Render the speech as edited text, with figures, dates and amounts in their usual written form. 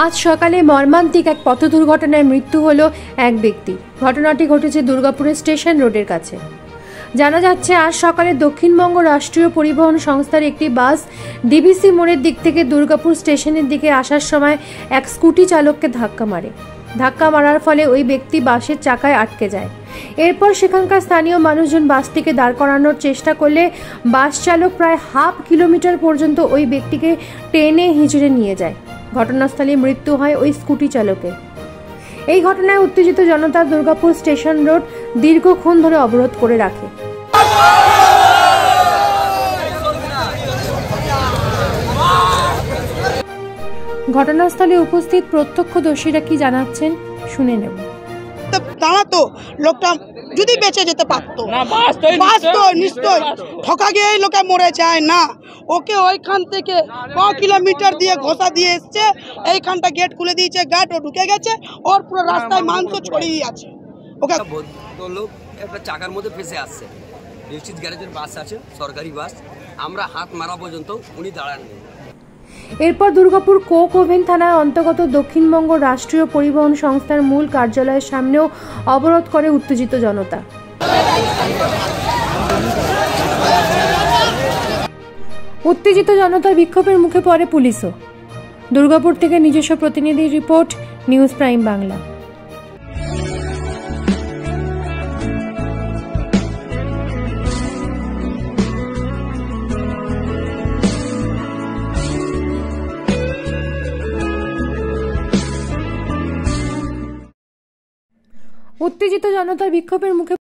আজ সকালে মর্মান্তিক এক পথ দুর্ঘটনায় মৃত্যু হলো এক ব্যক্তি। ঘটনাটি ঘটেছে দুর্গাপুরের স্টেশন রোডের কাছে। জানা যাচ্ছে, আজ সকালে দক্ষিণবঙ্গ রাষ্ট্রীয় পরিবহন সংস্থার একটি বাস ডিবিসি মোড়ের দিক থেকে দুর্গাপুর স্টেশনের দিকে আসার সময় এক স্কুটি চালককে ধাক্কা মারে। ধাক্কা মারার ফলে ওই ব্যক্তি বাসের চাকায় আটকে যায়। এরপর সেখানকার স্থানীয় মানুষজন বাসটিকে দাঁড় করানোর চেষ্টা করলে বাস চালক প্রায় হাফ কিলোমিটার পর্যন্ত ওই ব্যক্তিকে টেনে হিঁচড়ে নিয়ে যায়। ঘটনাস্থলে মৃত্যু হয় ওই স্কুটি চালকের। এই ঘটনায় উত্তেজিত জনতা দুর্গাপুর স্টেশন রোড দীর্ঘক্ষণ ধরে অবরোধ করে রাখে। ঘটনাস্থলে উপস্থিত প্রত্যক্ষদর্শীরা কি জানাচ্ছেন শুনে নেব। দাঁড়াতো লোকটা যদি বেঁচে যেতে পারতো, বাস তো নিশ্চয় ঠকা গিয়ে লোকে মরে যায় না। ওকে ওইখান থেকে ক কিলোমিটার দিয়ে ঘষা দিয়ে এসছে, এইখানটা গেট খুলে দিয়েছে, গার্ড ও ঢুকে গেছে, ওর পুরো রাস্তায় মাংস ছড়িয়ে আছে। ওকে লোক একটা চাকার মধ্যে ফেসে আসছে। নিশ্চিত গ্যারেজের বাস আছে, সরকারি বাস। আমরা হাত মারা পর্যন্ত উনি দাঁড়াননি। এরপর দুর্গাপুর কোক ওভেন থানার অন্তর্গত দক্ষিণবঙ্গ রাষ্ট্রীয় পরিবহন সংস্থার মূল কার্যালয়ের সামনেও অবরোধ করে উত্তেজিত জনতা। উত্তেজিত জনতার বিক্ষোভের মুখে পড়ে পুলিশও। দুর্গাপুর থেকে নিজস্ব প্রতিনিধির রিপোর্ট, নিউজ প্রাইম বাংলা। উত্তেজিত জনতার বিক্ষোভের মুখে